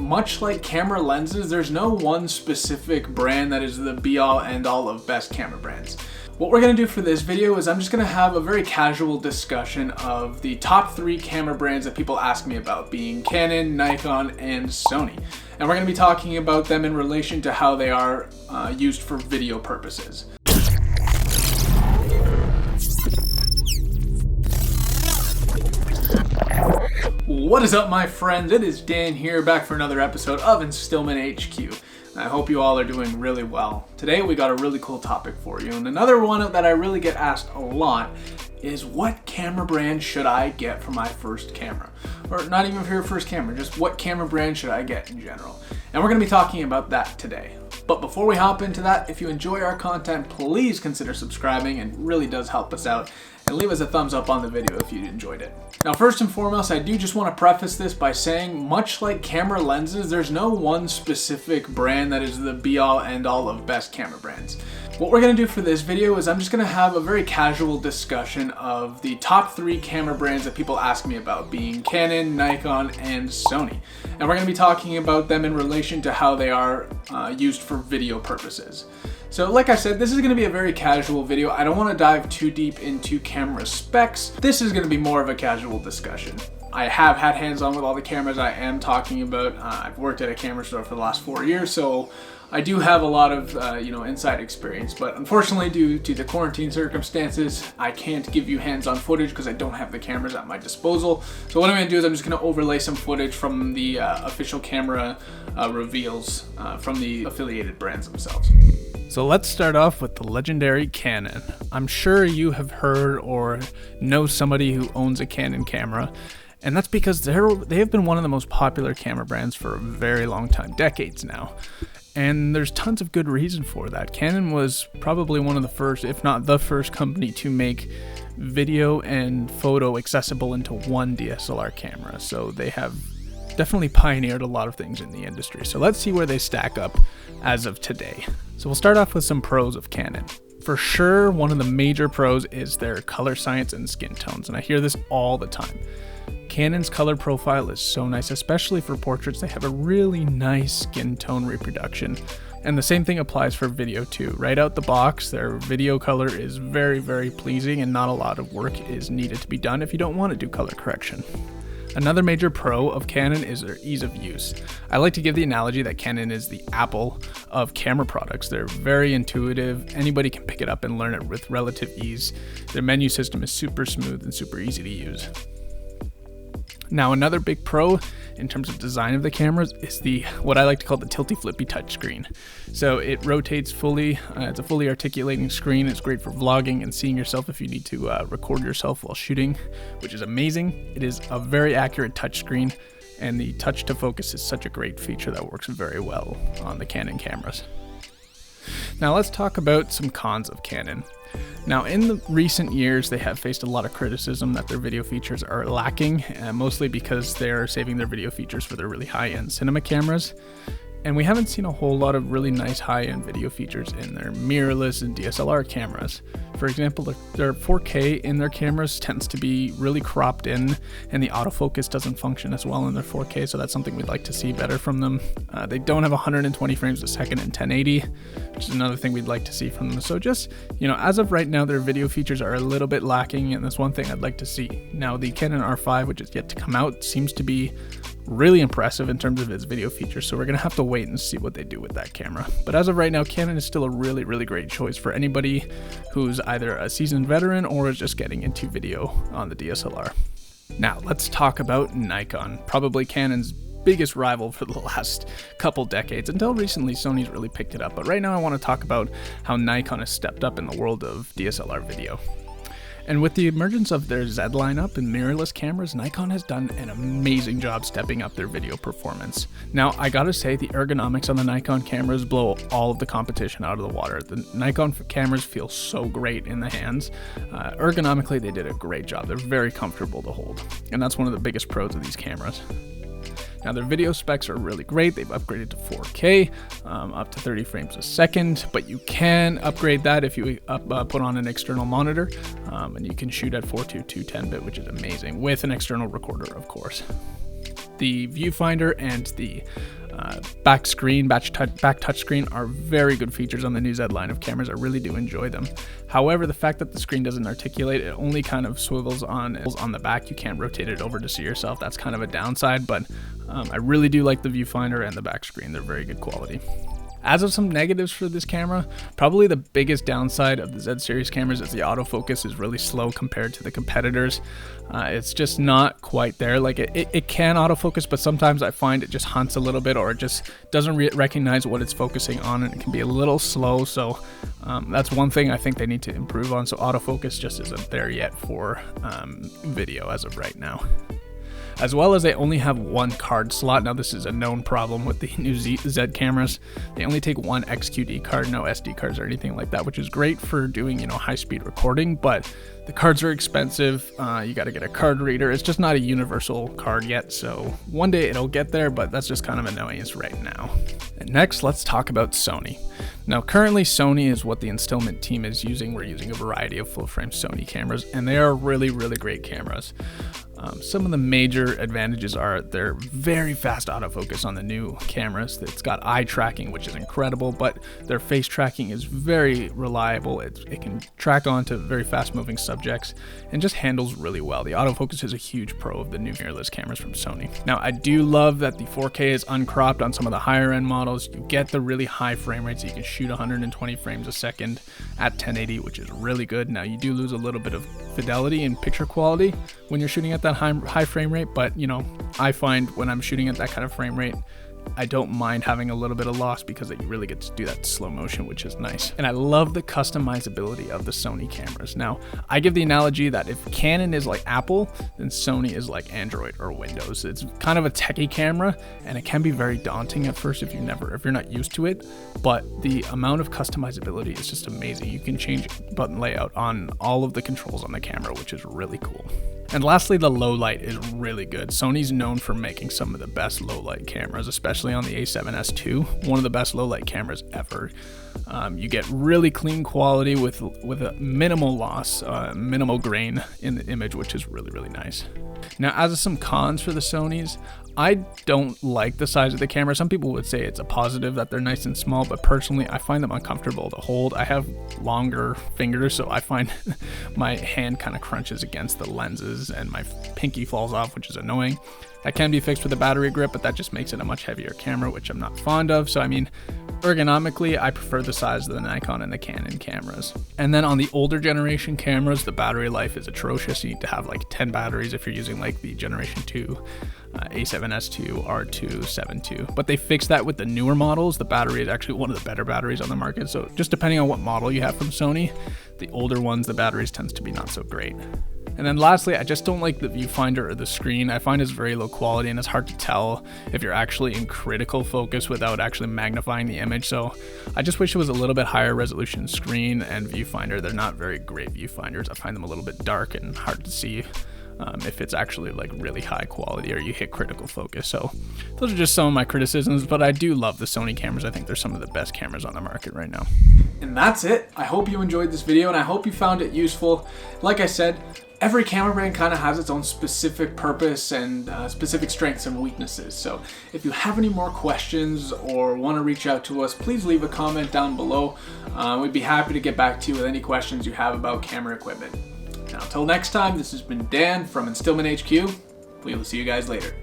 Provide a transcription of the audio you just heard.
much like camera lenses, there's no one specific brand that is the be-all end-all of best camera brands. What we're going to do for this video is I'm just going to have a very casual discussion of the top 3 camera brands that people ask me about, being Canon, Nikon, and Sony. And we're going to be talking about them in relation to how they are used for video purposes. What is up, my friends? It is Dan here, back for another episode of Instillment HQ. I hope you all are doing really well. Today we got a really cool topic for you, and another one that I really get asked a lot is what camera brand should I get for my first camera? Or not even for your first camera, just what camera brand should I get in general? And we're going to be talking about that today. But before we hop into that, if you enjoy our content, please consider subscribing. It really does help us out. And leave us a thumbs up on the video if you enjoyed it. Now, first and foremost, I do just want to preface this by saying, much like camera lenses, there's no one specific brand that is the be-all end-all of best camera brands. What we're going to do for this video is I'm just going to have a very casual discussion of the top 3 camera brands that people ask me about, being Canon, Nikon, and Sony. And we're going to be talking about them in relation to how they are used for video purposes. So like I said, this is going to be a very casual video. I don't want to dive too deep into camera specs. This is going to be more of a casual discussion. I have had hands-on with all the cameras I am talking about. I've worked at a camera store for the last 4 years, so I do have a lot of inside experience. But unfortunately, due to the quarantine circumstances, I can't give you hands-on footage because I don't have the cameras at my disposal. So what I'm going to do is I'm just going to overlay some footage from the official camera reveals from the affiliated brands themselves. So let's start off with the legendary Canon. I'm sure you have heard or know somebody who owns a Canon camera, and that's because they have been one of the most popular camera brands for a very long time, decades now. And there's tons of good reason for that. Canon was probably one of the first, if not the first company to make video and photo accessible into one DSLR camera. So they have definitely pioneered a lot of things in the industry. So let's see where they stack up as of today. So we'll start off with some pros of Canon. For sure, one of the major pros is their color science and skin tones, and I hear this all the time. Canon's color profile is so nice, especially for portraits. They have a really nice skin tone reproduction. And the same thing applies for video too. Right out the box, their video color is very, very pleasing, and not a lot of work is needed to be done if you don't want to do color correction. Another major pro of Canon is their ease of use. I like to give the analogy that Canon is the Apple of camera products. They're very intuitive. Anybody can pick it up and learn it with relative ease. Their menu system is super smooth and super easy to use. Now, another big pro in terms of design of the cameras is what I like to call the tilty flippy touchscreen. So it rotates fully. It's a fully articulating screen. It's great for vlogging and seeing yourself if you need to record yourself while shooting, which is amazing. It is a very accurate touchscreen, and the touch to focus is such a great feature that works very well on the Canon cameras. Now let's talk about some cons of Canon. Now, in the recent years, they have faced a lot of criticism that their video features are lacking, mostly because they're saving their video features for their really high-end cinema cameras. And we haven't seen a whole lot of really nice high-end video features in their mirrorless and DSLR cameras. For example, their 4K in their cameras tends to be really cropped in, and the autofocus doesn't function as well in their 4K, so that's something we'd like to see better from them. They don't have 120 frames a second in 1080, which is another thing we'd like to see from them. So just, as of right now, their video features are a little bit lacking, and that's one thing I'd like to see. Now, the Canon R5, which is yet to come out, seems to be really impressive in terms of its video features, so we're going to have to wait and see what they do with that camera. But as of right now, Canon is still a really, really great choice for anybody who's either a seasoned veteran or is just getting into video on the DSLR. Now, let's talk about Nikon, probably Canon's biggest rival for the last couple decades. Until recently, Sony's really picked it up, but right now I want to talk about how Nikon has stepped up in the world of DSLR video. And with the emergence of their Z lineup and mirrorless cameras, Nikon has done an amazing job stepping up their video performance. Now, I gotta say, the ergonomics on the Nikon cameras blow all of the competition out of the water. The Nikon cameras feel so great in the hands. Ergonomically, they did a great job. They're very comfortable to hold. And that's one of the biggest pros of these cameras. Now, their video specs are really great. They've upgraded to 4K, up to 30 frames a second, but you can upgrade that if you put on an external monitor, and you can shoot at 422 10-bit, which is amazing, with an external recorder, of course. The viewfinder and the back touchscreen are very good features on the new Z line of cameras. I really do enjoy them. However, the fact that the screen doesn't articulate, it only kind of swivels on the back. You can't rotate it over to see yourself. That's kind of a downside, but I really do like the viewfinder and the back screen. They're very good quality. As of some negatives for this camera, probably the biggest downside of the Z series cameras is the autofocus is really slow compared to the competitors. It's just not quite there. Like it can autofocus, but sometimes I find it just hunts a little bit, or it just doesn't recognize what it's focusing on, and it can be a little slow. So that's one thing I think they need to improve on. So autofocus just isn't there yet for video as of right now. As well as they only have one card slot. Now this is a known problem with the new Z cameras. They only take one XQD card, no SD cards or anything like that, which is great for doing, high speed recording, but the cards are expensive. You got to get a card reader. It's just not a universal card yet, so one day it'll get there, but that's just kind of annoyance right now. And next, let's talk about Sony. Now, currently Sony is what the Instillment team is using. We're using a variety of full-frame Sony cameras, and they are really, really great cameras. Some of the major advantages are they're very fast autofocus on the new cameras. It's got eye tracking, which is incredible, but their face tracking is very reliable. It can track onto very fast moving subjects and just handles really well. The autofocus is a huge pro of the new mirrorless cameras from Sony. Now, I do love that the 4K is uncropped on some of the higher end models. You get the really high frame rates. You can shoot 120 frames a second at 1080, which is really good. Now, you do lose a little bit of fidelity and picture quality when you're shooting at that high frame rate, but I find when I'm shooting at that kind of frame rate, I don't mind having a little bit of loss because you really get to do that slow motion, which is nice. And I love the customizability of the Sony cameras. Now, I give the analogy that if Canon is like Apple, then Sony is like Android or Windows. It's kind of a techie camera, and it can be very daunting at first if you're not used to it, but the amount of customizability is just amazing. You can change button layout on all of the controls on the camera, which is really cool. And lastly, the low light is really good. Sony's known for making some of the best low light cameras, especially on the A7S II, one of the best low light cameras ever. You get really clean quality with a minimal loss, minimal grain in the image, which is really, really nice. Now, as of some cons for the Sonys, I don't like the size of the camera. Some people would say it's a positive that they're nice and small, but personally, I find them uncomfortable to hold. I have longer fingers, so I find my hand kind of crunches against the lenses and my pinky falls off, which is annoying. That can be fixed with a battery grip, but that just makes it a much heavier camera, which I'm not fond of. So, ergonomically, I prefer the size of the Nikon and the Canon cameras. And then on the older generation cameras, the battery life is atrocious. You need to have like 10 batteries if you're using like the Generation 2 A7S II, R2, 7 II. But they fixed that with the newer models. The battery is actually one of the better batteries on the market. So just depending on what model you have from Sony, the older ones, the batteries tends to be not so great. And then lastly, I just don't like the viewfinder or the screen. I find it's very low quality, and it's hard to tell if you're actually in critical focus without actually magnifying the image. So I just wish it was a little bit higher resolution screen and viewfinder. They're not very great viewfinders. I find them a little bit dark and hard to see if it's actually like really high quality or you hit critical focus. So those are just some of my criticisms, but I do love the Sony cameras. I think they're some of the best cameras on the market right now. And that's it. I hope you enjoyed this video, and I hope you found it useful. Like I said, every camera brand kind of has its own specific purpose and specific strengths and weaknesses. So if you have any more questions or want to reach out to us, please leave a comment down below. We'd be happy to get back to you with any questions you have about camera equipment. Now, until next time, this has been Dan from Instillment HQ. We will see you guys later.